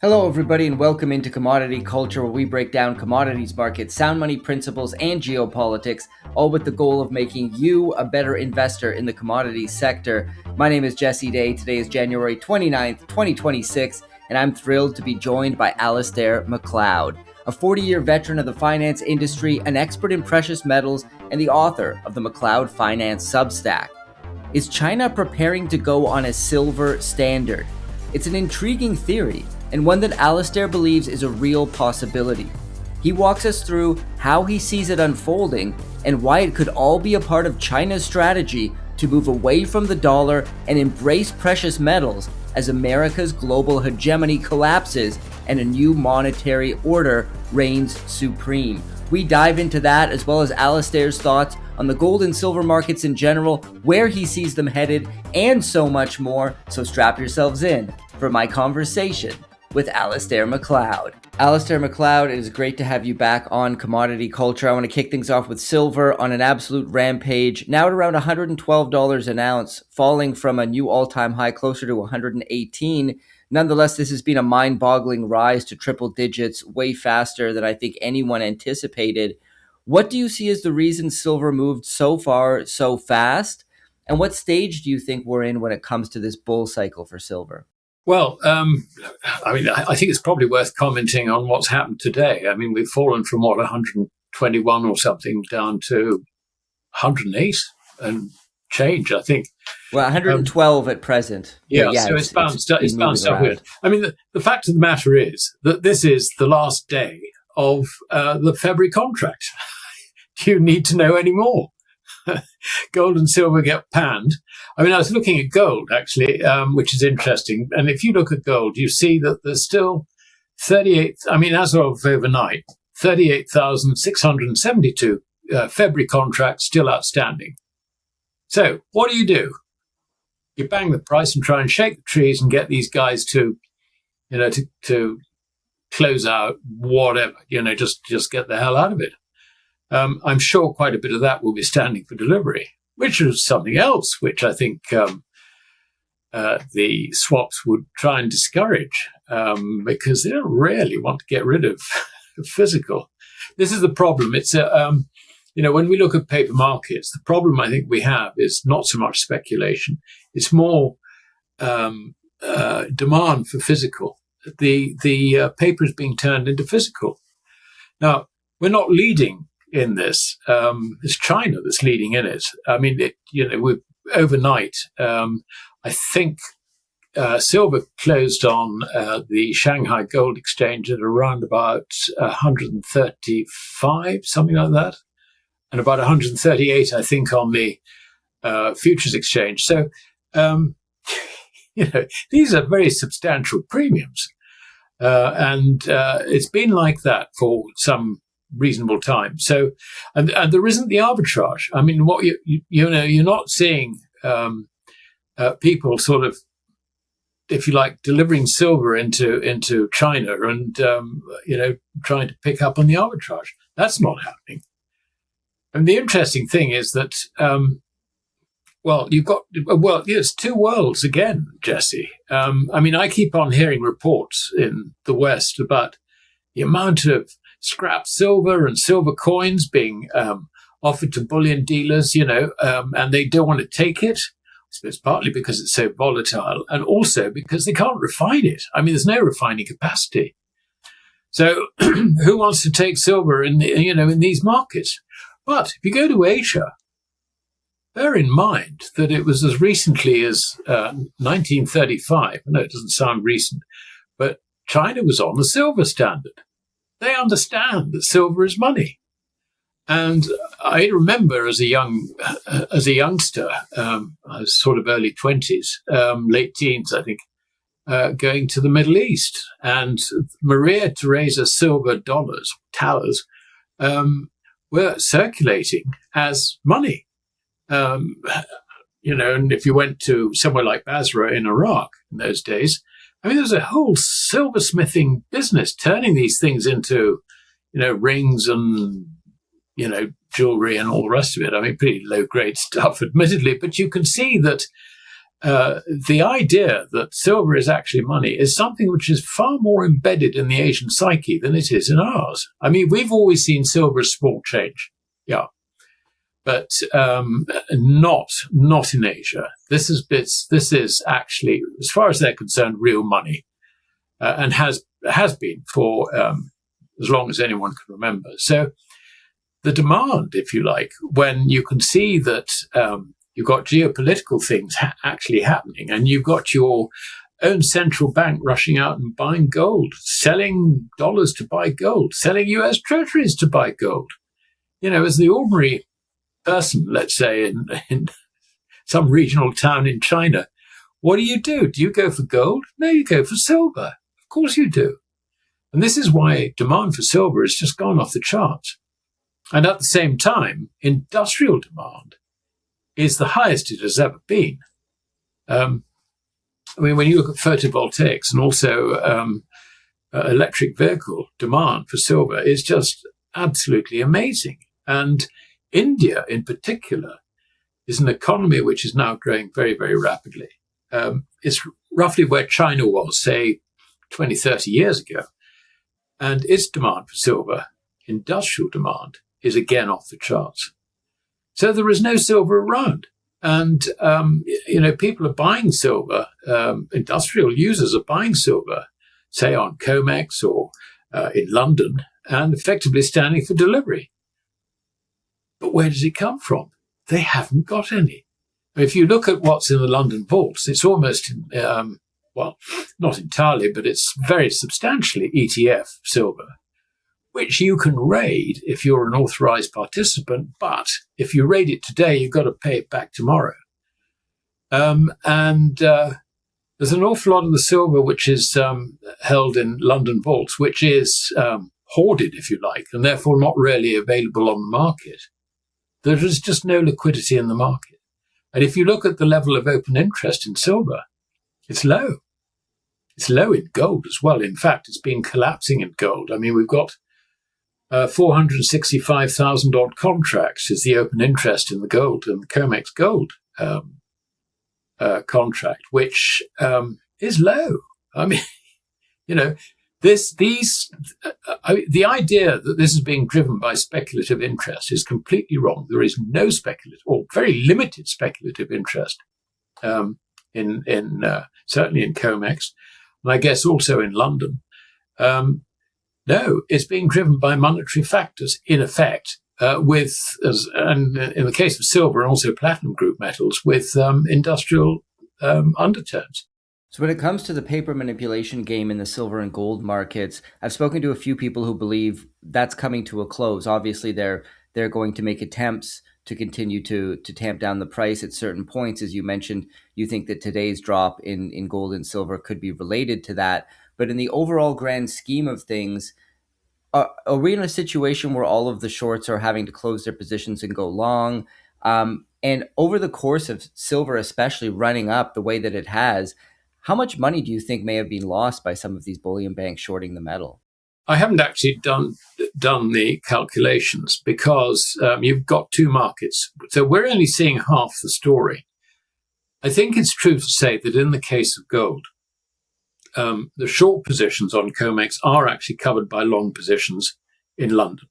Hello, everybody, and welcome into Commodity Culture, where we break down commodities markets, sound money principles, and geopolitics, all with the goal of making you a better investor in the commodities sector. My name is Jesse Day. Today is January 29th, 2026, and I'm thrilled to be joined by Alasdair Macleod, a 40-year veteran of the finance industry, an expert in precious metals, and the author of the Macleod Finance Substack. Is China preparing to go on a silver standard? It's an intriguing theory, and one that Alasdair believes is a real possibility. He walks us through how he sees it unfolding and why it could all be a part of China's strategy to move away from the dollar and embrace precious metals as America's global hegemony collapses and a new monetary order reigns supreme. We dive into that, as well as Alasdair's thoughts on the gold and silver markets in general, where he sees them headed, and so much more. So strap yourselves in for my conversation with Alasdair Macleod. Alasdair Macleod, it is great to have you back on Commodity Culture. I want to kick things off with silver on an absolute rampage, now at around $112 an ounce, falling from a new all-time high closer to 118. Nonetheless, this has been a mind-boggling rise to triple digits, way faster than I think anyone anticipated. What do you see as the reason silver moved so far, so fast? And what stage do you think we're in when it comes to this bull cycle for silver? Well, I think it's probably worth commenting on what's happened today. I mean, we've fallen from 121 or something down to 108 and change, I think. Well, 112 at present. Yeah, so it's bounced up weird. I mean, the fact of the matter is that this is the last day of the February contract. Do you need to know any more? Gold and silver get panned. I mean, I was looking at gold, actually, which is interesting. And if you look at gold, you see that there's still as of overnight, 38,672 February contracts still outstanding. So what do? You bang the price and try and shake the trees and get these guys to close out whatever, just get the hell out of it. I'm sure quite a bit of that will be standing for delivery, which is something else which I think the swaps would try and discourage because they don't really want to get rid of physical. This is the problem. It's when we look at paper markets, the problem I think we have is not so much speculation. It's more demand for physical. The paper is being turned into physical. Now, we're not leading in this. It's China that's leading in it. I mean, overnight, I think silver closed on the Shanghai Gold Exchange at around about 135, something like that, and about 138, I think, on the futures exchange. So, these are very substantial premiums, and it's been like that for some reasonable time. So, and there isn't the arbitrage. I mean, what you're not seeing people sort of, if you like, delivering silver into China and trying to pick up on the arbitrage. That's not happening. And the interesting thing is that it's two worlds again, Jesse. I mean, I keep on hearing reports in the West about the amount of scrap silver and silver coins being offered to bullion dealers, and they don't want to take it. I suppose partly because it's so volatile, and also because they can't refine it. I mean, there's no refining capacity. So, who wants to take silver in these markets? But if you go to Asia, bear in mind that it was as recently as 1935. I know it doesn't sound recent, but China was on the silver standard. They understand that silver is money. And I remember as a youngster, I was sort of early 20s, late teens, I think, going to the Middle East. And Maria Theresa silver dollars, thalers, were circulating as money. And if you went to somewhere like Basra in Iraq in those days, I mean, there's a whole silversmithing business turning these things into, rings and, jewelry and all the rest of it. I mean, pretty low grade stuff, admittedly, but you can see that the idea that silver is actually money is something which is far more embedded in the Asian psyche than it is in ours. I mean, we've always seen silver as small change, yeah, but not in Asia. This is actually, as far as they're concerned, real money, and has been for as long as anyone can remember. So the demand, if you like, when you can see that you've got geopolitical things actually happening, and you've got your own central bank rushing out and buying gold, selling dollars to buy gold, selling US treasuries to buy gold. You know, as the ordinary person, let's say in some regional town in China, what do? Do you go for gold? No, you go for silver. Of course you do. And this is why demand for silver has just gone off the charts. And at the same time, industrial demand is the highest it has ever been. I mean, when you look at photovoltaics and also electric vehicle demand for silver is just absolutely amazing. And India, in particular, is an economy which is now growing very, very rapidly. It's roughly where China was, say, 20, 30 years ago. And its demand for silver, industrial demand, is again off the charts. So there is no silver around. And, people are buying silver. Industrial users are buying silver, say on COMEX or in London, and effectively standing for delivery. But where does it come from? They haven't got any. If you look at what's in the London vaults, it's almost, not entirely, but it's very substantially ETF silver, which you can raid if you're an authorized participant. But if you raid it today, you've got to pay it back tomorrow. There's an awful lot of the silver which is held in London vaults, which is hoarded, if you like, and therefore not really available on the market. There is just no liquidity in the market. And if you look at the level of open interest in silver, it's low. It's low in gold as well. In fact, it's been collapsing in gold. I mean, we've got 465,000 odd contracts is the open interest in the gold and the COMEX gold contract, which is low. I mean, the idea that this is being driven by speculative interest is completely wrong. There is no speculative or very limited speculative interest in certainly in COMEX, and I guess also in London. No, it's being driven by monetary factors, in effect, and in the case of silver and also platinum group metals, with industrial undertones. So when it comes to the paper manipulation game in the silver and gold markets, I've spoken to a few people who believe that's coming to a close. Obviously, they're going to make attempts to continue to tamp down the price at certain points. As you mentioned, you think that today's drop in gold and silver could be related to that. But in the overall grand scheme of things, are we in a situation where all of the shorts are having to close their positions and go long? And over the course of silver, especially running up the way that it has, how much money do you think may have been lost by some of these bullion banks shorting the metal? I haven't actually done the calculations because you've got two markets. So we're only seeing half the story. I think it's true to say that in the case of gold, the short positions on COMEX are actually covered by long positions in London.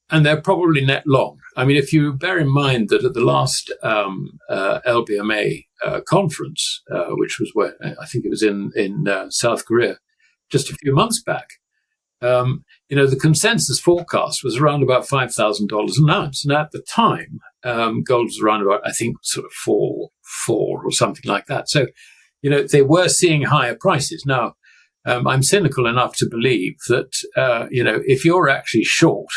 And they're probably net long. I mean, if you bear in mind that at the last LBMA conference, which was where I think it was in South Korea, just a few months back, the consensus forecast was around about $5,000 an ounce. And at the time, gold was around about, I think, sort of four or something like that. So, they were seeing higher prices. Now, I'm cynical enough to believe that, if you're actually short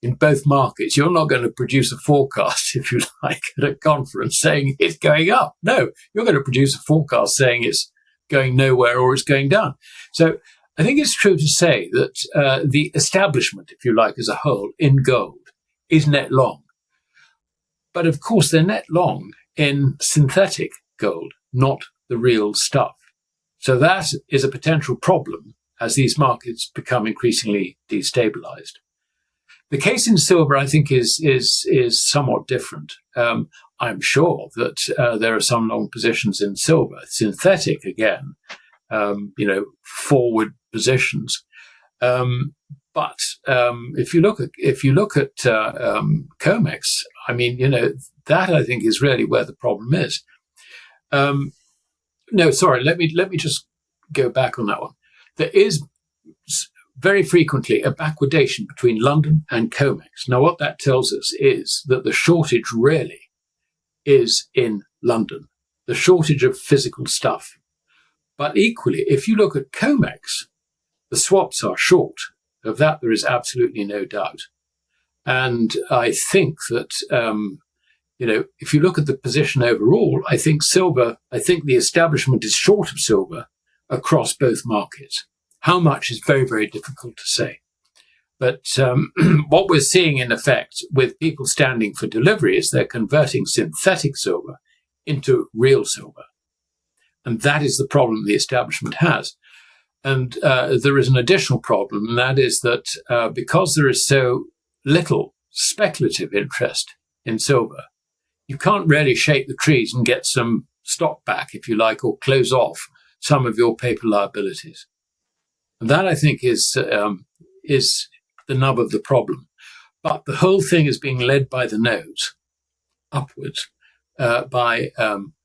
in both markets, you're not going to produce a forecast, if you like, at a conference saying it's going up. No, you're going to produce a forecast saying it's going nowhere or it's going down. So I think it's true to say that the establishment, if you like, as a whole in gold is net long. But of course, they're net long in synthetic gold, not the real stuff. So that is a potential problem as these markets become increasingly destabilized. The case in silver, I think, is somewhat different. I'm sure that there are some long positions in silver, synthetic again, forward positions. But if you look at COMEX, I mean, that I think is really where the problem is. No, sorry, let me just go back on that one. There is very frequently a backwardation between London and COMEX. Now, what that tells us is that the shortage really is in London, the shortage of physical stuff. But equally, if you look at COMEX, the swaps are short. Of that, there is absolutely no doubt. And I think that, if you look at the position overall, I think the establishment is short of silver across both markets. How much is very, very difficult to say. But what we're seeing in effect with people standing for delivery is they're converting synthetic silver into real silver. And that is the problem the establishment has. And there is an additional problem, and that is that because there is so little speculative interest in silver, you can't really shake the trees and get some stock back, if you like, or close off some of your paper liabilities. And that, I think, is the nub of the problem. But the whole thing is being led by the nose upwards by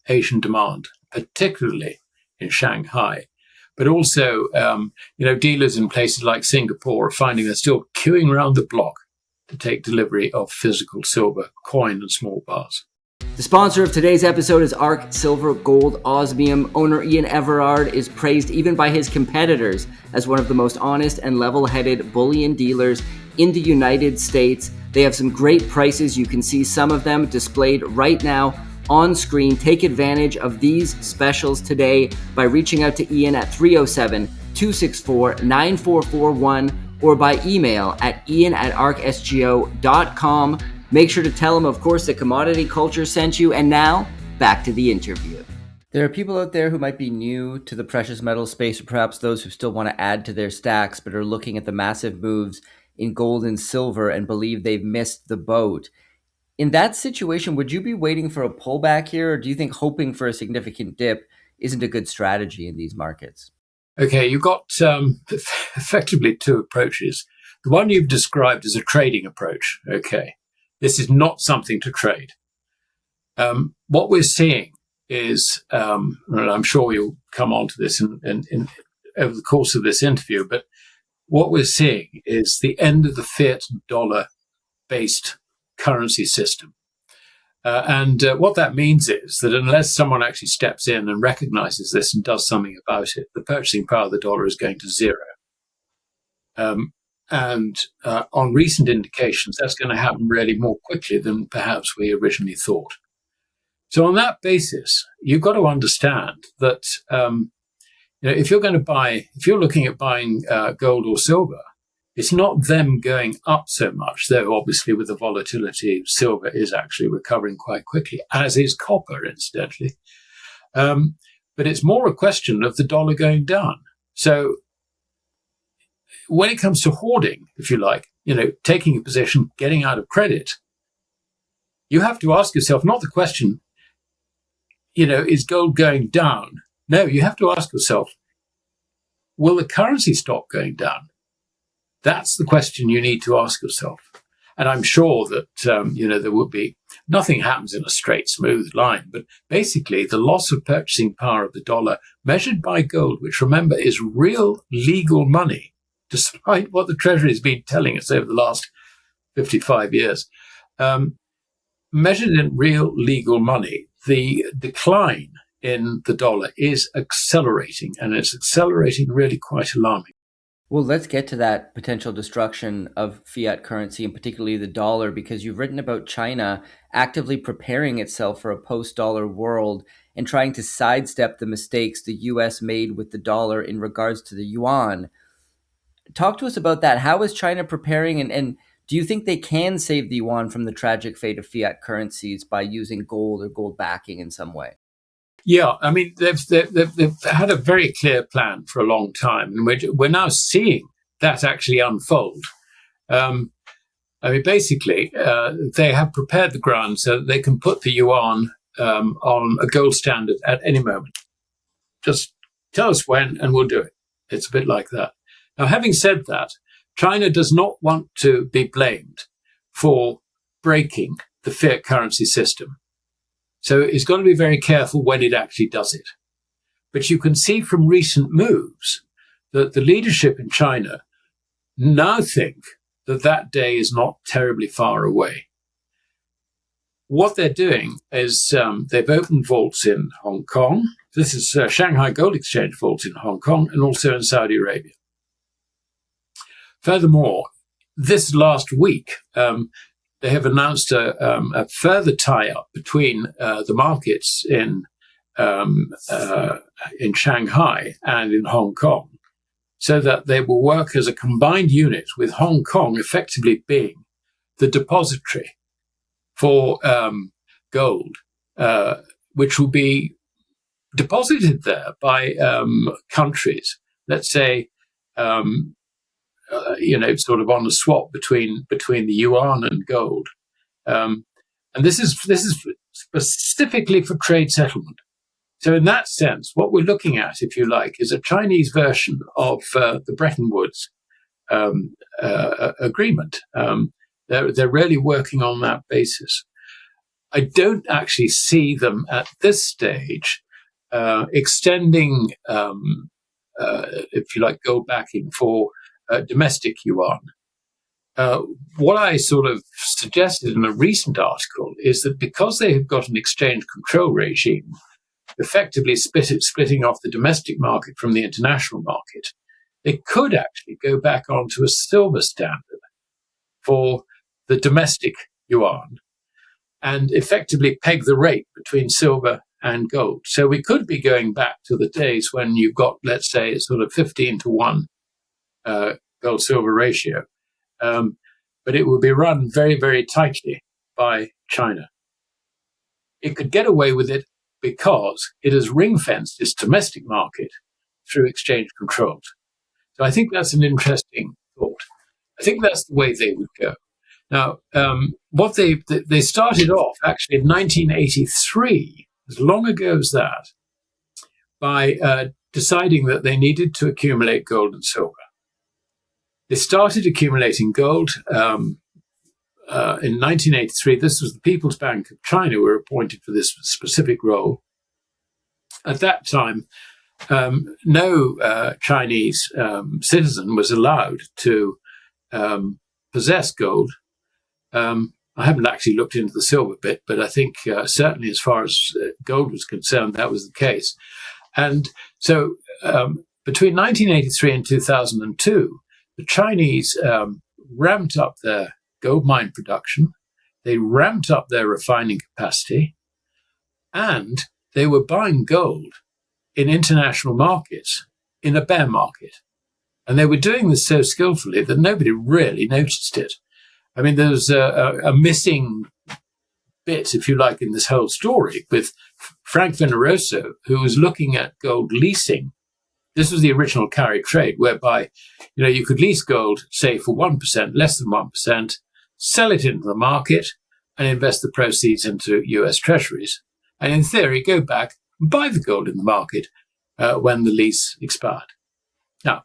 Asian demand, particularly in Shanghai. But also, dealers in places like Singapore are finding they're still queuing around the block to take delivery of physical silver, coin and small bars. The sponsor of today's episode is ARC Silver Gold Osmium. Owner Ian Everard is praised even by his competitors as one of the most honest and level-headed bullion dealers in the United States. They have some great prices. You can see some of them displayed right now on screen. Take advantage of these specials today by reaching out to Ian at 307-264-9441 or by email at ian@arcsgo.com. Make sure to tell him, of course, that Commodity Culture sent you. And now, back to the interview. There are people out there who might be new to the precious metal space, or perhaps those who still want to add to their stacks, but are looking at the massive moves in gold and silver and believe they've missed the boat. In that situation, would you be waiting for a pullback here, or do you think hoping for a significant dip isn't a good strategy in these markets? Okay, you've got effectively two approaches. The one you've described is a trading approach. Okay, this is not something to trade. What we're seeing is, and I'm sure you'll come on to this in over the course of this interview, but what we're seeing is the end of the fiat dollar-based currency system. And what that means is that unless someone actually steps in and recognizes this and does something about it, the purchasing power of the dollar is going to zero. And on recent indications, that's going to happen really more quickly than perhaps we originally thought. So on that basis, you've got to understand that if you're looking at buying gold or silver, it's not them going up so much, though obviously with the volatility, silver is actually recovering quite quickly, as is copper, incidentally. But it's more a question of the dollar going down. So when it comes to hoarding, if you like, taking a position, getting out of credit, you have to ask yourself not the question, is gold going down? No, you have to ask yourself, will the currency stop going down? That's the question you need to ask yourself. And I'm sure that, there would be, nothing happens in a straight, smooth line, but basically the loss of purchasing power of the dollar measured by gold, which remember is real legal money, despite what the Treasury has been telling us over the last 55 years, measured in real legal money, the decline in the dollar is accelerating, and it's accelerating really quite alarming. Well, let's get to that potential destruction of fiat currency, and particularly the dollar, because you've written about China actively preparing itself for a post-dollar world and trying to sidestep the mistakes the U.S. made with the dollar in regards to the yuan. Talk to us about that. How is China preparing, and do you think they can save the yuan from the tragic fate of fiat currencies by using gold or gold backing in some way? Yeah, I mean, they've had a very clear plan for a long time, and we're now seeing that actually unfold. I mean, basically, they have prepared the ground so that they can put the yuan on a gold standard at any moment. Just tell us when and we'll do it. It's a bit like that. Now, having said that, China does not want to be blamed for breaking the fiat currency system. So it's got to be very careful when it actually does it. But you can see from recent moves that the leadership in China now think that that day is not terribly far away. What they're doing is they've opened vaults in Hong Kong. This is Shanghai Gold Exchange vaults in Hong Kong and also in Saudi Arabia. Furthermore, this last week, they have announced a further tie-up between the markets in Shanghai and in Hong Kong, so that they will work as a combined unit, with Hong Kong effectively being the depository for gold, which will be deposited there by countries, let's say, sort of on a swap between the yuan and gold. And this is specifically for trade settlement. So in that sense, what we're looking at, if you like, is a Chinese version of the Bretton Woods agreement. They're really working on that basis. I don't actually see them at this stage extending, if you like, gold backing for domestic yuan. What I sort of suggested in a recent article is that because they have got an exchange control regime, effectively splitting off the domestic market from the international market, they could actually go back onto a silver standard for the domestic yuan and effectively peg the rate between silver and gold. So we could be going back to the days when you've got, let's say, a sort of 15-to-1 gold-silver ratio. But it will be run very, very tightly by China. It could get away with it because it has ring-fenced its domestic market through exchange controls. So I think that's an interesting thought. I think that's the way they would go. Now, what they started off actually in 1983, as long ago as that, by deciding that they needed to accumulate gold and silver. They started accumulating gold in 1983. This was the People's Bank of China who were appointed for this specific role. At that time, no Chinese citizen was allowed to possess gold. I haven't actually looked into the silver bit, but I think certainly as far as gold was concerned, that was the case. And so between 1983 and 2002, the Chinese ramped up their gold mine production, they ramped up their refining capacity, and they were buying gold in international markets in a bear market. And they were doing this so skillfully that nobody really noticed it. I mean, there's a missing bit, if you like, in this whole story with Frank Veneroso, who was looking at gold leasing. This was the original carry trade, whereby, you could lease gold, say, for 1%, less than 1%, sell it into the market and invest the proceeds into US treasuries. And in theory, go back and buy the gold in the market when the lease expired. Now,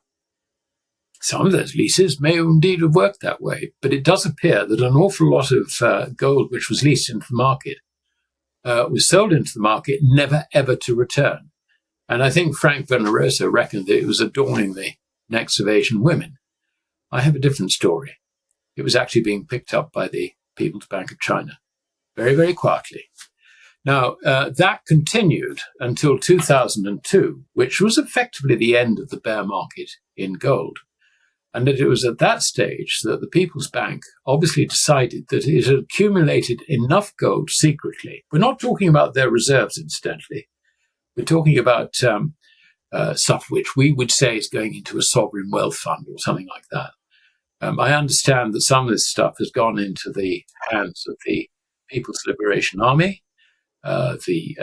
some of those leases may indeed have worked that way, but it does appear that an awful lot of gold which was leased into the market was sold into the market, never ever to return. And I think Frank Veneroso reckoned that it was adorning the necks of Asian women. I have a different story. It was actually being picked up by the People's Bank of China, very, very quietly. Now, that continued until 2002, which was effectively the end of the bear market in gold. And that it was at that stage that the People's Bank obviously decided that it had accumulated enough gold secretly. We're not talking about their reserves, incidentally. We're talking about stuff which we would say is going into a sovereign wealth fund or something like that. I understand that some of this stuff has gone into the hands of the People's Liberation Army, the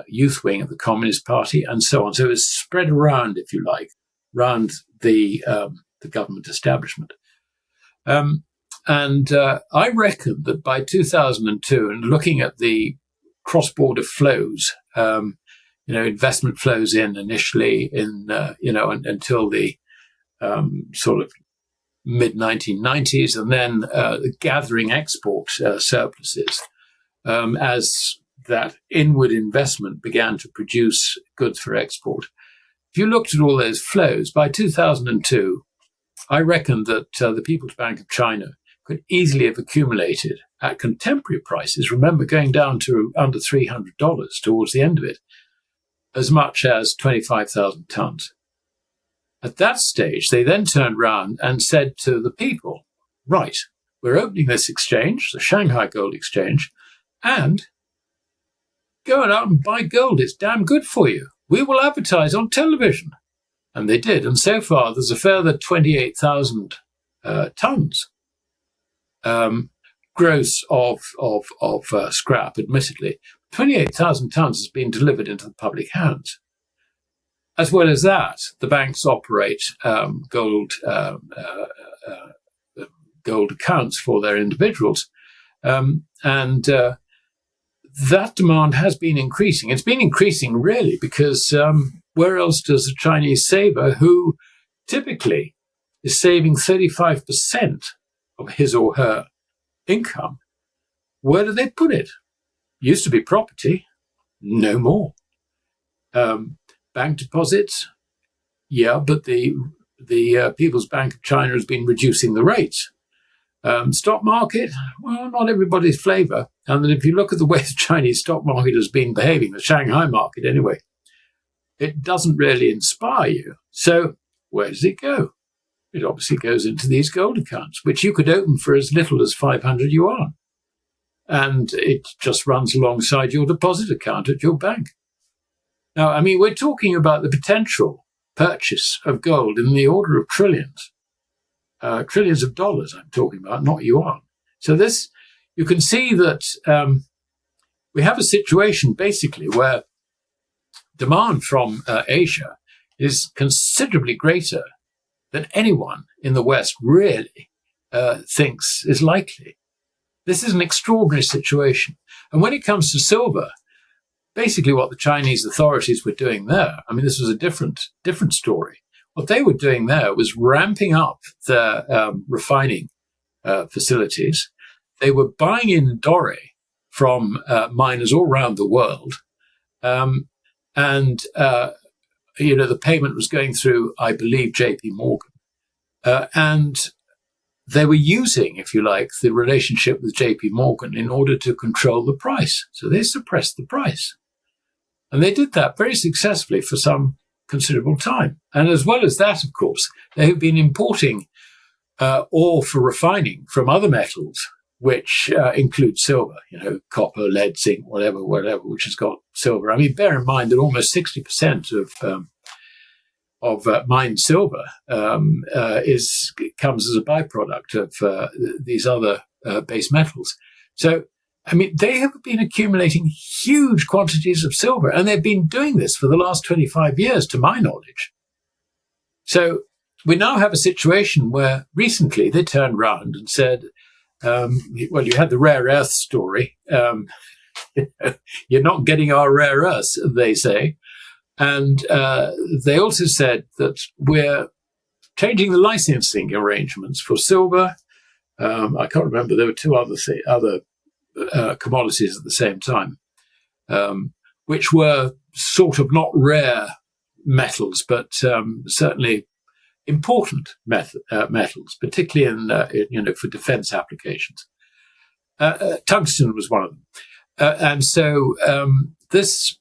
youth wing of the Communist Party, and so on. So it's spread around, if you like, around the government establishment. And I reckon that by 2002, and looking at the cross-border flows, investment flows in initially until the sort of mid-1990s, and then gathering export surpluses as that inward investment began to produce goods for export. If you looked at all those flows, by 2002, I reckon that the People's Bank of China could easily have accumulated at contemporary prices, remember going down to under $300 towards the end of it, as much as 25,000 tons. At that stage, they then turned around and said to the people, right, we're opening this exchange, the Shanghai Gold Exchange, and go out and buy gold. It's damn good for you. We will advertise on television. And they did. And so far, there's a further 28,000 tons gross of scrap, admittedly. 28,000 tons has been delivered into the public hands. As well as that, the banks operate gold accounts for their individuals. And that demand has been increasing. It's been increasing really because where else does a Chinese saver, who typically is saving 35% of his or her income, where do they put it? Used to be property, no more. Bank deposits, yeah, but the People's Bank of China has been reducing the rates. Stock market, well, not everybody's flavour. And then if you look at the way the Chinese stock market has been behaving, the Shanghai market anyway, it doesn't really inspire you. So where does it go? It obviously goes into these gold accounts, which you could open for as little as 500 yuan. And it just runs alongside your deposit account at your bank. Now, I mean, we're talking about the potential purchase of gold in the order of trillions. Trillions of dollars I'm talking about, not yuan. So this, you can see that we have a situation basically where demand from Asia is considerably greater than anyone in the West really thinks is likely. This is an extraordinary situation. And when it comes to silver, basically what the Chinese authorities were doing there, I mean, this was a different story. What they were doing there was ramping up their refining facilities. They were buying in doré from miners all around the world. The payment was going through, I believe, JP Morgan. And they were using, if you like, the relationship with JP Morgan in order to control the price. So they suppressed the price. And they did that very successfully for some considerable time. And as well as that, of course, they have been importing ore for refining from other metals, which include silver, copper, lead, zinc, whatever, which has got silver. I mean, bear in mind that almost 60% of mined silver comes as a byproduct of these other base metals. So, I mean, they have been accumulating huge quantities of silver, and they've been doing this for the last 25 years, to my knowledge. So we now have a situation where recently they turned around and said, well, you had the rare earth story. You're not getting our rare earths, they say. And they also said that we're changing the licensing arrangements for silver. I can't remember. There were two other commodities at the same time, which were sort of not rare metals, but certainly important metals, particularly in for defense applications. Tungsten was one of them, and so this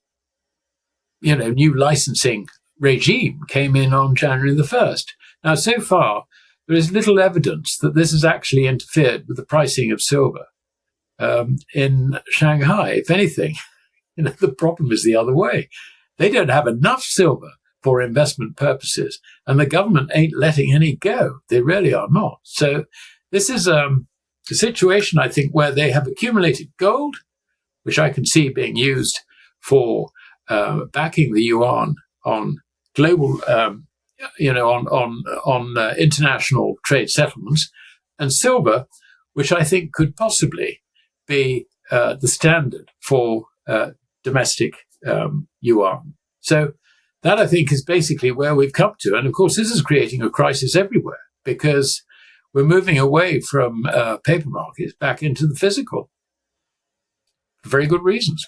new licensing regime came in on January the 1st. Now, so far, there is little evidence that this has actually interfered with the pricing of silver in Shanghai. If anything, the problem is the other way. They don't have enough silver for investment purposes, and the government ain't letting any go. They really are not. So this is a situation, I think, where they have accumulated gold, which I can see being used for backing the yuan on global, on international trade settlements, and silver, which I think could possibly be the standard for domestic yuan. So that, I think, is basically where we've come to. And of course, this is creating a crisis everywhere because we're moving away from paper markets back into the physical for very good reasons.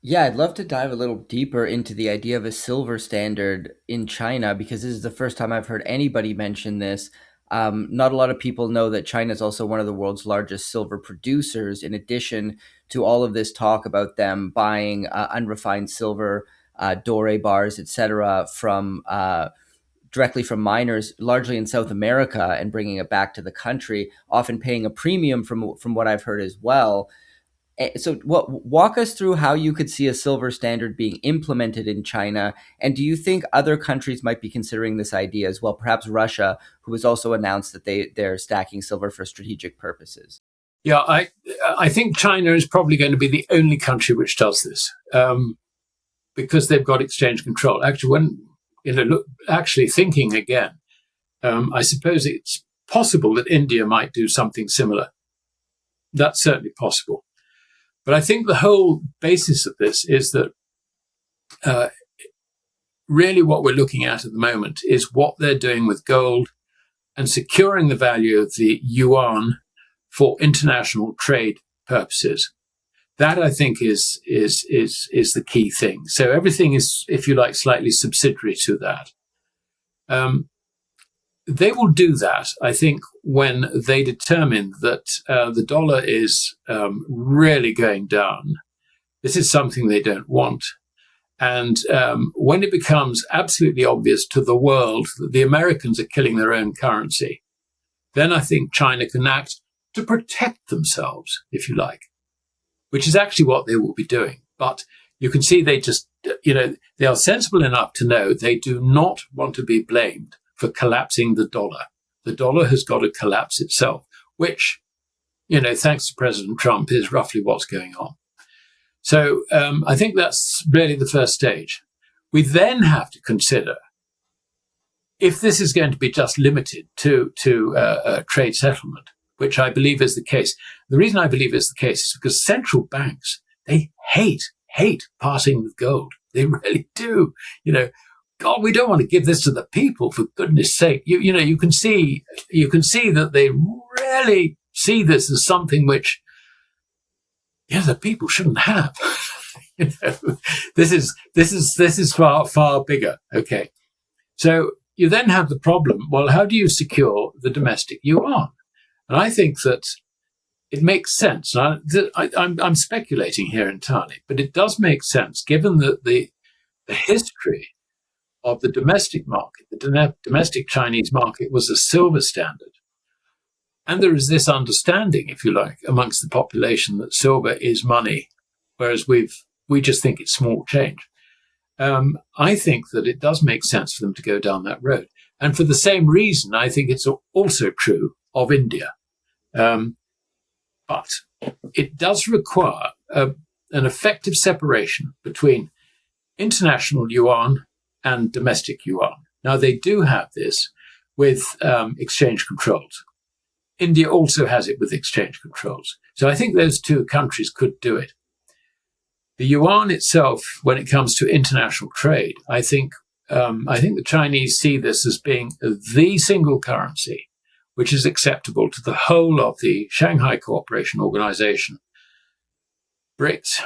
Yeah, I'd love to dive a little deeper into the idea of a silver standard in China, because this is the first time I've heard anybody mention this. Not a lot of people know that China is also one of the world's largest silver producers, in addition to all of this talk about them buying unrefined silver, doré bars, etc., from directly from miners, largely in South America, and bringing it back to the country, often paying a premium from what I've heard as well. So walk us through how you could see a silver standard being implemented in China. And do you think other countries might be considering this idea as well? Perhaps Russia, who has also announced that they're stacking silver for strategic purposes. Yeah, I think China is probably going to be the only country which does this because they've got exchange control. Actually, actually thinking again, I suppose it's possible that India might do something similar. That's certainly possible. But I think the whole basis of this is that really what we're looking at the moment is what they're doing with gold and securing the value of the yuan for international trade purposes. That, I think, is the key thing. So everything is, if you like, slightly subsidiary to that. They will do that, I think, when they determine that the dollar is really going down. This is something they don't want. And when it becomes absolutely obvious to the world that the Americans are killing their own currency, then I think China can act to protect themselves, if you like, which is actually what they will be doing. But you can see they just, they are sensible enough to know they do not want to be blamed for collapsing the dollar. The dollar has got to collapse itself, which, thanks to President Trump, is roughly what's going on. So I think that's really the first stage. We then have to consider if this is going to be just limited to trade settlement, which I believe is the case. The reason I believe is the case is because central banks, they hate parting with gold. They really do. God, we don't want to give this to the people, for goodness sake. You can see that they really see this as something which, the people shouldn't have. This is far bigger. Okay. So you then have the problem. Well, how do you secure the domestic yuan? And I think that it makes sense. I'm speculating here entirely, but it does make sense given that the history of the domestic market, the domestic Chinese market, was a silver standard. And there is this understanding, if you like, amongst the population that silver is money, whereas we just think it's small change. I think that it does make sense for them to go down that road. And for the same reason, I think it's also true of India. But it does require an effective separation between international yuan and domestic yuan. Now, they do have this with exchange controls. India also has it with exchange controls. So I think those two countries could do it. The yuan itself, when it comes to international trade, I think the Chinese see this as being the single currency which is acceptable to the whole of the Shanghai Cooperation Organization. BRICS,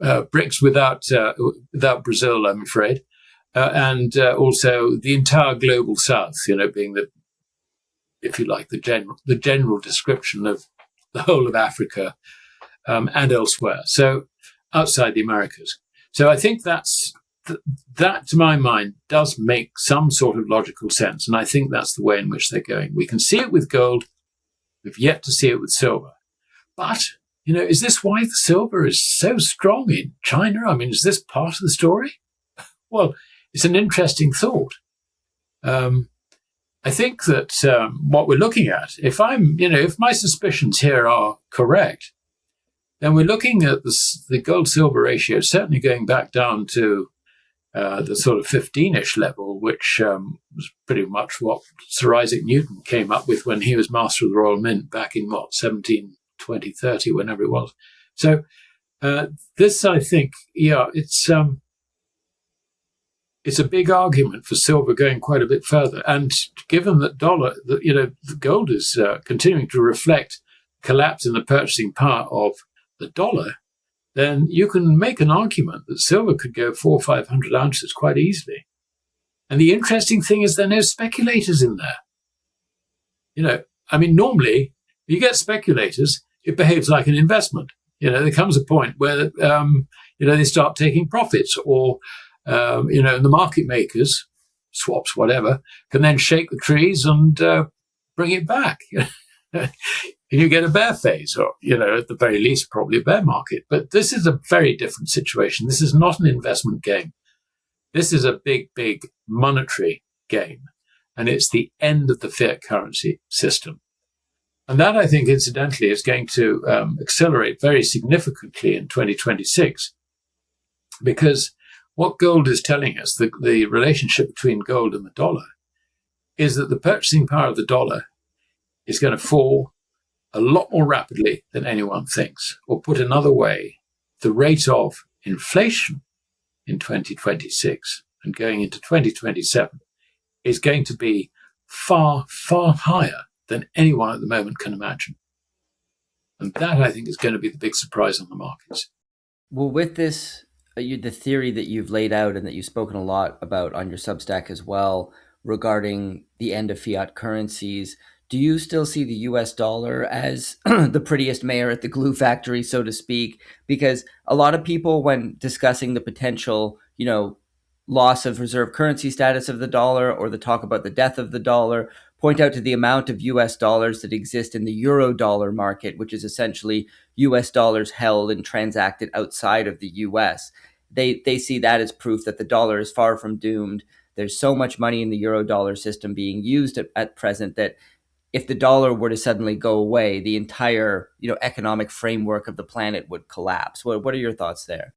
BRICS without Brazil, I'm afraid, and also the entire global South, being the, if you like, the general description of the whole of Africa and elsewhere. So outside the Americas. So I think that, to my mind, does make some sort of logical sense. And I think that's the way in which they're going. We can see it with gold. We've yet to see it with silver. But, is this why the silver is so strong in China? I mean, is this part of the story? Well, it's an interesting thought. I think that what we're looking at, if my suspicions here are correct, then we're looking at the gold-silver ratio certainly going back down to the sort of 15-ish level, which was pretty much what Sir Isaac Newton came up with when he was Master of the Royal Mint back in, 1720, 30, whenever it was. So this, I think, it's a big argument for silver going quite a bit further. And given that the gold is continuing to reflect collapse in the purchasing power of the dollar, then you can make an argument that silver could go 400 or 500 ounces quite easily. And the interesting thing is there are no speculators in there. Normally, you get speculators, it behaves like an investment. There comes a point where, they start taking profits, or, the market makers, swaps, whatever, can then shake the trees and bring it back. And you get a bear phase, or, at the very least, probably a bear market. But this is a very different situation. This is not an investment game. This is a big, big monetary game. And it's the end of the fiat currency system. And that, I think, incidentally, is going to accelerate very significantly in 2026. Because what gold is telling us, the relationship between gold and the dollar, is that the purchasing power of the dollar is going to fall a lot more rapidly than anyone thinks. Or put another way, the rate of inflation in 2026 and going into 2027 is going to be far, far higher than anyone at the moment can imagine. And that, I think, is going to be the big surprise on the markets. Well, with this, the theory that you've laid out and that you've spoken a lot about on your Substack as well regarding the end of fiat currencies, do you still see the US dollar as the prettiest mayor at the glue factory, so to speak? Because a lot of people, when discussing the potential, loss of reserve currency status of the dollar, or the talk about the death of the dollar, point out to the amount of US dollars that exist in the Eurodollar market, which is essentially US dollars held and transacted outside of the US. They see that as proof that the dollar is far from doomed. There's so much money in the Eurodollar system being used at present that if the dollar were to suddenly go away, the entire economic framework of the planet would collapse. What are your thoughts there?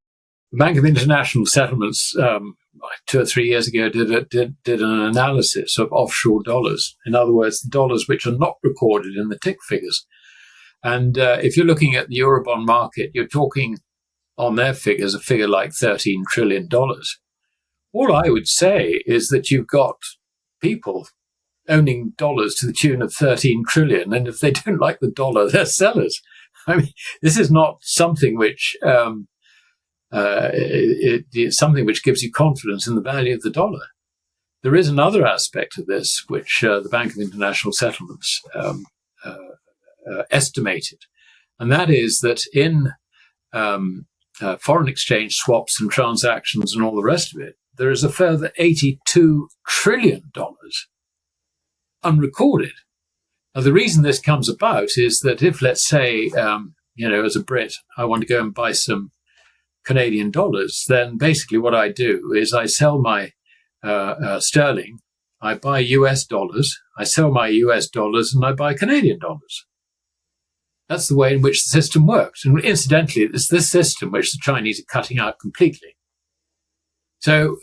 The Bank of International Settlements 2 or 3 years ago did an analysis of offshore dollars. In other words, the dollars which are not recorded in the tick figures. And if you're looking at the Eurobond market, you're talking on their figures a figure like $13 trillion. All I would say is that you've got people owning dollars to the tune of 13 trillion. And if they don't like the dollar, they're sellers. I mean, this is not something which, it's something which gives you confidence in the value of the dollar. There is another aspect of this, which the Bank of International Settlements estimated. And that is that in foreign exchange swaps and transactions and all the rest of it, there is a further $82 trillion unrecorded. Now, the reason this comes about is that if, let's say, as a Brit, I want to go and buy some Canadian dollars, then basically what I do is I sell my sterling, I buy US dollars, I sell my US dollars, and I buy Canadian dollars. That's the way in which the system works. And incidentally, it's this system which the Chinese are cutting out completely. So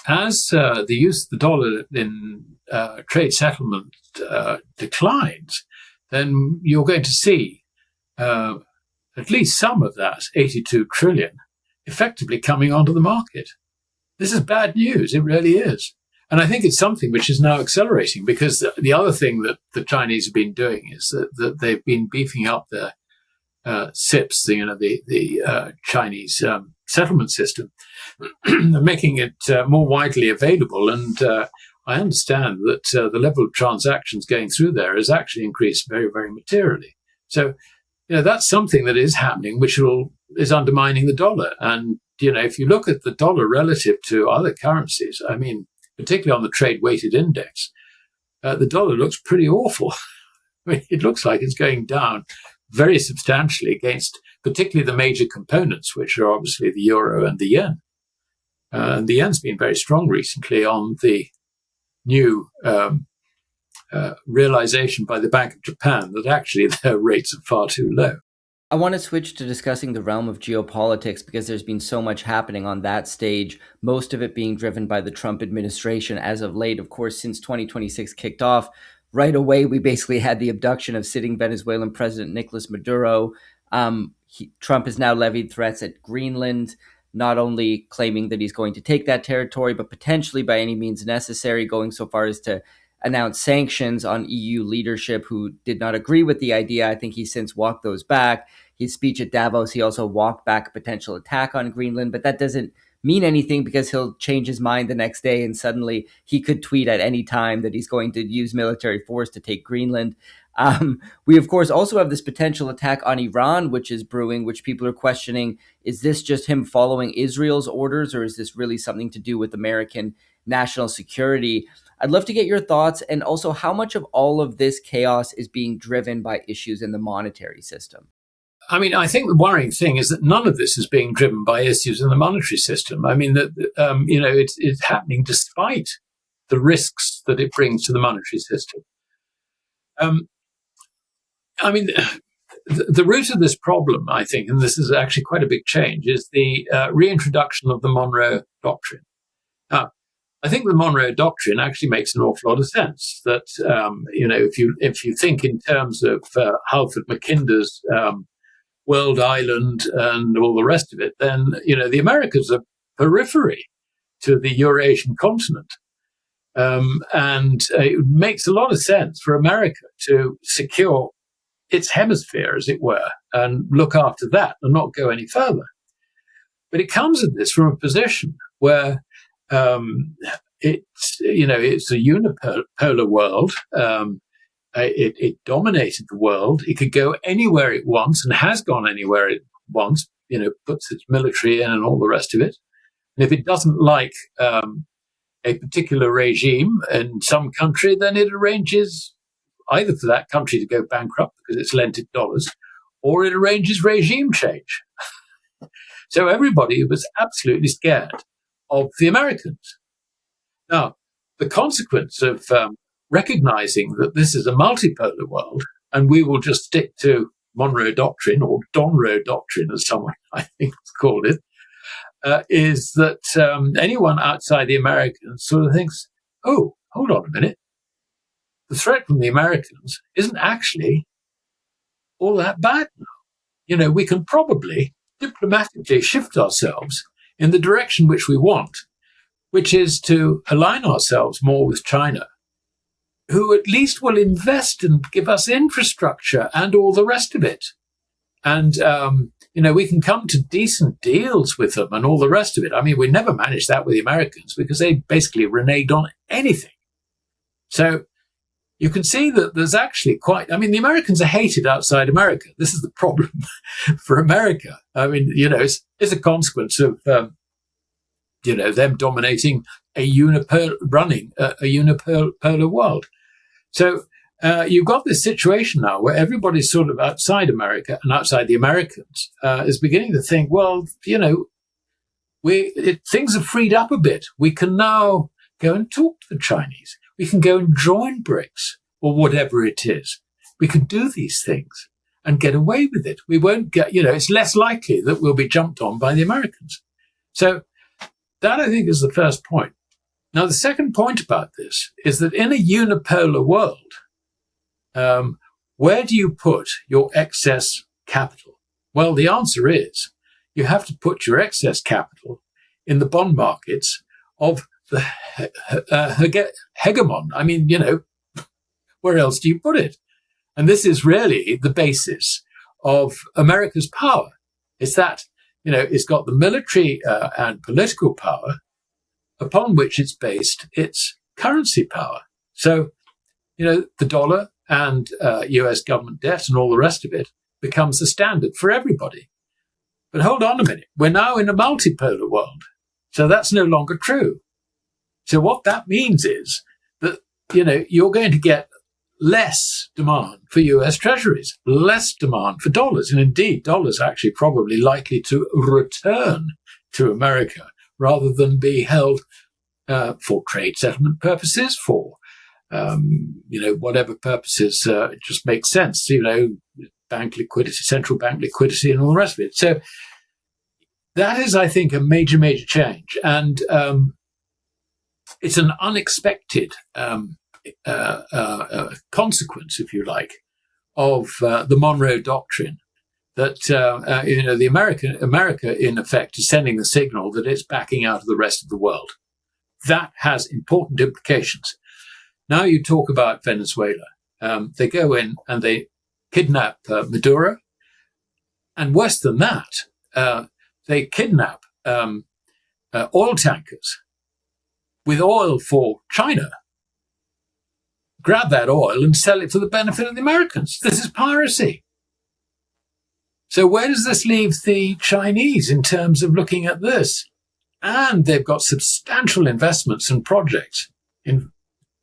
as the use of the dollar in trade settlement declines, then you're going to see at least some of that 82 trillion effectively coming onto the market. This is bad news. It really is. And I think it's something which is now accelerating, because the other thing that the Chinese have been doing is that they've been beefing up their SIPs, the Chinese settlement system, making it more widely available. And I understand that the level of transactions going through there has actually increased very, very materially. So, that's something that is happening, which is undermining the dollar. And, if you look at the dollar relative to other currencies, I mean, particularly on the trade-weighted index, the dollar looks pretty awful. I mean, it looks like it's going down very substantially against particularly the major components, which are obviously the euro and the yen. And the yen's been very strong recently on the new realization by the Bank of Japan that actually their rates are far too low. I want to switch to discussing the realm of geopolitics because there's been so much happening on that stage, most of it being driven by the Trump administration as of late. Of course, since 2026 kicked off, right away, we basically had the abduction of sitting Venezuelan President Nicolas Maduro. Trump has now levied threats at Greenland, not only claiming that he's going to take that territory, but potentially by any means necessary, going so far as to announce sanctions on EU leadership who did not agree with the idea. I think he's since walked those back. His speech at Davos, he also walked back a potential attack on Greenland, but that doesn't mean anything because he'll change his mind the next day and suddenly he could tweet at any time that he's going to use military force to take Greenland. We, of course, also have this potential attack on Iran, which is brewing, which people are questioning. Is this just him following Israel's orders, or is this really something to do with American national security? I'd love to get your thoughts, and also how much of all of this chaos is being driven by issues in the monetary system. I mean, I think the worrying thing is that none of this is being driven by issues in the monetary system. I mean, that it's happening despite the risks that it brings to the monetary system. I mean, the root of this problem, I think, and this is actually quite a big change, is the reintroduction of the Donroe Doctrine. Now, I think the Donroe Doctrine actually makes an awful lot of sense. That if you think in terms of Halford Mackinder's World Island and all the rest of it, then the Americas are periphery to the Eurasian continent, and it makes a lot of sense for America to secure its hemisphere, as it were, and look after that and not go any further. But it comes at this from a position where it's a unipolar world. It dominated the world. It could go anywhere it wants and has gone anywhere it wants, puts its military in and all the rest of it. And if it doesn't like a particular regime in some country, then it arranges either for that country to go bankrupt because it's lent it dollars, or it arranges regime change. So everybody was absolutely scared of the Americans. Now, the consequence of recognizing that this is a multipolar world, and we will just stick to Donroe Doctrine, or Donroe Doctrine, as someone I think has called it, is that anyone outside the Americans sort of thinks, oh, hold on a minute. The threat from the Americans isn't actually all that bad now. We can probably diplomatically shift ourselves in the direction which we want, which is to align ourselves more with China, who at least will invest and give us infrastructure and all the rest of it. And, we can come to decent deals with them and all the rest of it. I mean, we never managed that with the Americans because they basically reneged on anything. So you can see that there's actually the Americans are hated outside America. This is the problem for America. I mean, it's a consequence of, them dominating a unipolar world. So you've got this situation now where everybody's sort of outside America and outside the Americans is beginning to think, well, things have freed up a bit. We can now go and talk to the Chinese. We can go and join BRICS or whatever it is. We can do these things and get away with it. We won't get, it's less likely that we'll be jumped on by the Americans. So that, I think, is the first point. Now, the second point about this is that in a unipolar world, where do you put your excess capital? Well, the answer is you have to put your excess capital in the bond markets of the hegemon. I mean, where else do you put it? And this is really the basis of America's power. It's that, it's got the military and political power upon which it's based its currency power. So, the dollar and US government debt and all the rest of it becomes the standard for everybody. But hold on a minute. We're now in a multipolar world. So that's no longer true. So what that means is that, you're going to get less demand for US treasuries, less demand for dollars. And indeed, dollars are actually probably likely to return to America rather than be held for trade settlement purposes, for, whatever purposes just make sense. bank liquidity, central bank liquidity, and all the rest of it. So that is, I think, a major, major change. And it's an unexpected consequence, if you like, of the Monroe Doctrine. That the America, in effect, is sending the signal that it's backing out of the rest of the world. That has important implications. Now you talk about Venezuela. They go in and they kidnap Maduro. And worse than that, they kidnap oil tankers with oil for China, grab that oil and sell it for the benefit of the Americans. This is piracy. So where does this leave the Chinese in terms of looking at this? And they've got substantial investments and projects in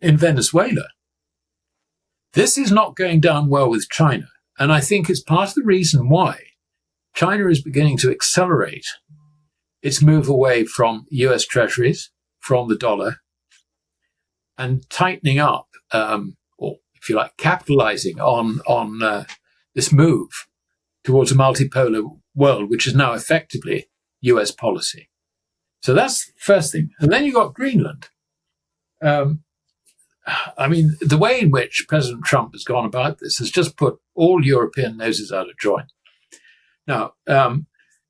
Venezuela. This is not going down well with China. And I think it's part of the reason why China is beginning to accelerate its move away from US treasuries, from the dollar, and tightening up, or if you like, capitalizing on this move towards a multipolar world, which is now effectively US policy. So that's the first thing. And then you've got Greenland. I mean, the way in which President Trump has gone about this has just put all European noses out of joint. Now,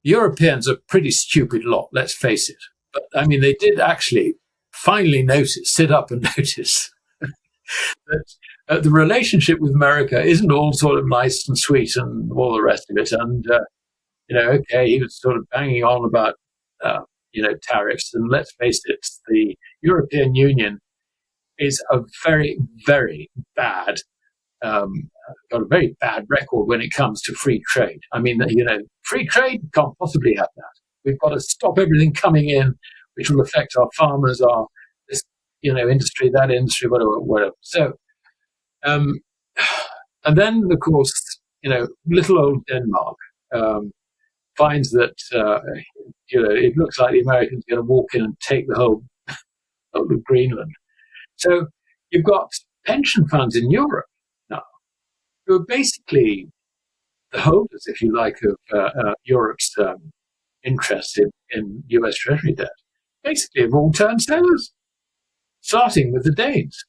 Europeans are a pretty stupid lot, let's face it. But, I mean, they did actually finally sit up and notice that the relationship with America isn't all sort of nice and sweet and all the rest of it. And, okay, he was sort of banging on about, tariffs. And let's face it, the European Union is a very, very bad, got a very bad record when it comes to free trade. I mean, free trade can't possibly have that. We've got to stop everything coming in, which will affect our farmers, our this, industry, that industry, whatever. So, and then of course, little old Denmark finds that it looks like the Americans are going to walk in and take the whole of Greenland. So you've got pension funds in Europe now who are basically the holders, if you like, of Europe's interest in US Treasury debt. Basically have all turned sellers, starting with the Danes.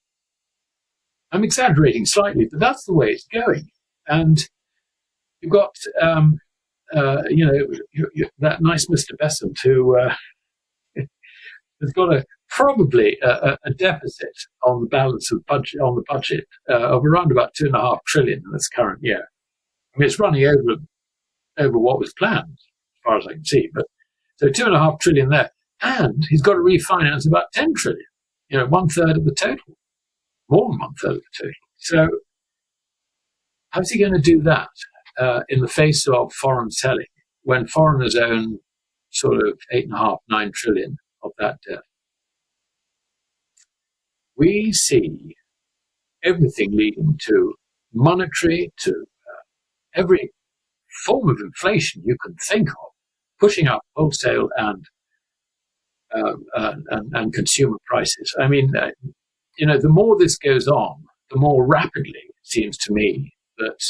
I'm exaggerating slightly, but that's the way it's going. And you've got, that nice Mr. Besant who has got probably a deficit on the balance of budget of around about $2.5 trillion in this current year. I mean, it's running over what was planned, as far as I can see. But so $2.5 trillion there, and he's got to refinance about $10 trillion. 1/3 of the total, more than 1/3 of the total. So, how's he going to do that in the face of foreign selling when foreigners own sort of 8.5-9 trillion of that debt? We see everything leading to monetary, to every form of inflation you can think of, pushing up wholesale and consumer prices. I mean, the more this goes on, the more rapidly it seems to me that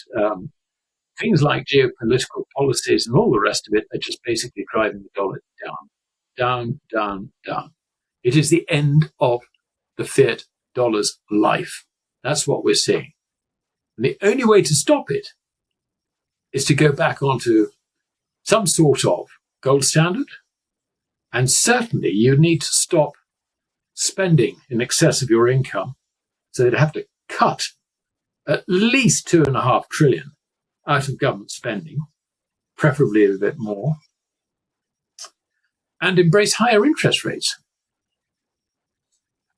things like geopolitical policies and all the rest of it are just basically driving the dollar down, down, down. It is the end of the fiat dollar's life. That's what we're seeing. And the only way to stop it is to go back onto some sort of gold standard. And certainly you need to stop spending in excess of your income. So they'd have to cut at least $2.5 trillion out of government spending, preferably a bit more, and embrace higher interest rates.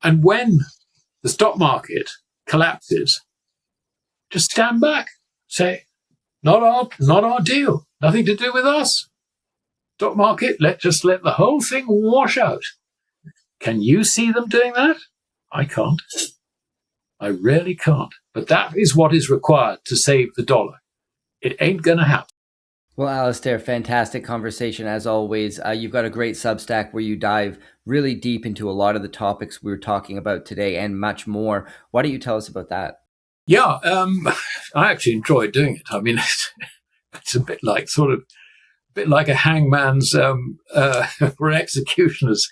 And when the stock market collapses, just stand back, say, not our deal, nothing to do with us. Stock market, let the whole thing wash out. Can you see them doing that? I can't. I really can't. But that is what is required to save the dollar. It ain't going to happen. Well, Alasdair, fantastic conversation as always. You've got a great Substack where you dive really deep into a lot of the topics we were talking about today and much more. Why don't you tell us about that? Yeah, I actually enjoy doing it. I mean, it's a bit like a hangman's or an executioner's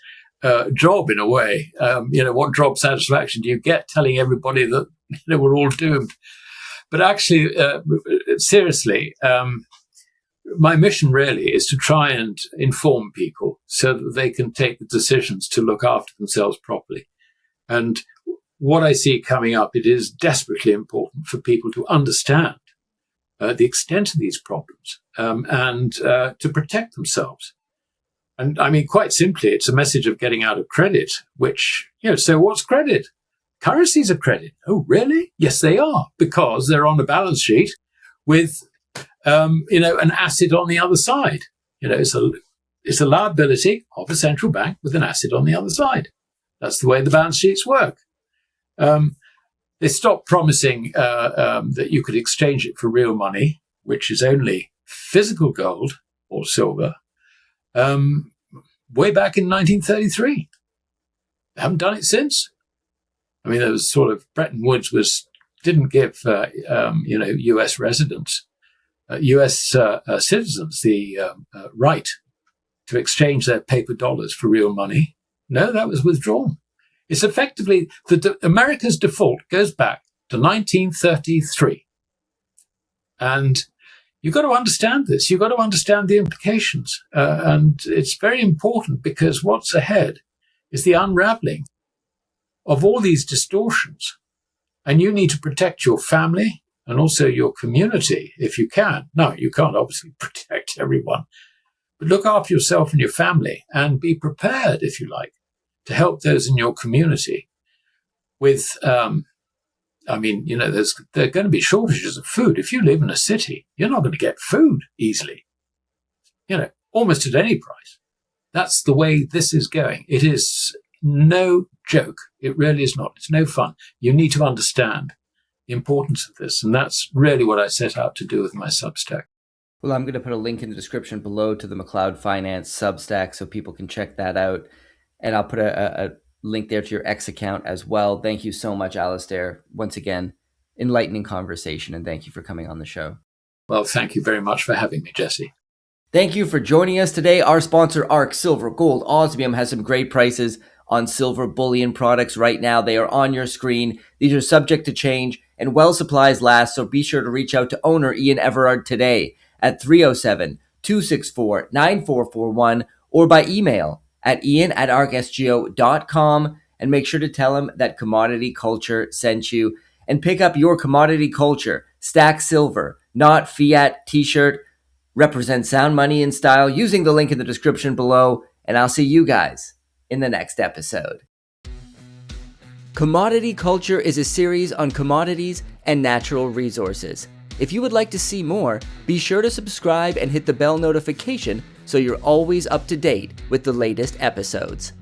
job in a way. What job satisfaction do you get telling everybody that we're all doomed? But actually, seriously, my mission really is to try and inform people so that they can take the decisions to look after themselves properly. And what I see coming up, it is desperately important for people to understand the extent of these problems and to protect themselves. And I mean, quite simply, it's a message of getting out of credit, which, so what's credit? Currencies are credit. Oh, really? Yes, they are, because they're on a balance sheet with, an asset on the other side. It's a liability of a central bank with an asset on the other side. That's the way the balance sheets work. They stopped promising that you could exchange it for real money, which is only physical gold or silver, way back in 1933. They haven't done it since. I mean, there was sort of Bretton Woods didn't give U.S. residents, U.S. citizens the right to exchange their paper dollars for real money. No, that was withdrawn. It's effectively America's default goes back to 1933. And you've got to understand this. You've got to understand the implications. And it's very important because what's ahead is the unraveling of all these distortions. And you need to protect your family and also your community if you can. No, you can't obviously protect everyone. But look after yourself and your family and be prepared, if you like, to help those in your community with, there are going to be shortages of food. If you live in a city, you're not going to get food easily, almost at any price. That's the way this is going. It is no joke. It really is not. It's no fun. You need to understand the importance of this. And that's really what I set out to do with my Substack. Well, I'm going to put a link in the description below to the Macleod Finance Substack so people can check that out. And I'll put a link there to your X account as well. Thank you so much, Alasdair. Once again, enlightening conversation, and thank you for coming on the show. Well, thank you very much for having me, Jesse. Thank you for joining us today. Our sponsor, ARC Silver, Gold, Osmium, has some great prices on silver bullion products right now. They are on your screen. These are subject to change, and well supplies last, so be sure to reach out to owner Ian Everard today at 307-264-9441 or by email at ian@arcsgo.com, and make sure to tell him that Commodity Culture sent you. And pick up your Commodity Culture Stack Silver, not Fiat t-shirt. Represent sound money in style using the link in the description below, and I'll see you guys in the next episode. Commodity Culture is a series on commodities and natural resources. If you would like to see more, be sure to subscribe and hit the bell notification so you're always up to date with the latest episodes.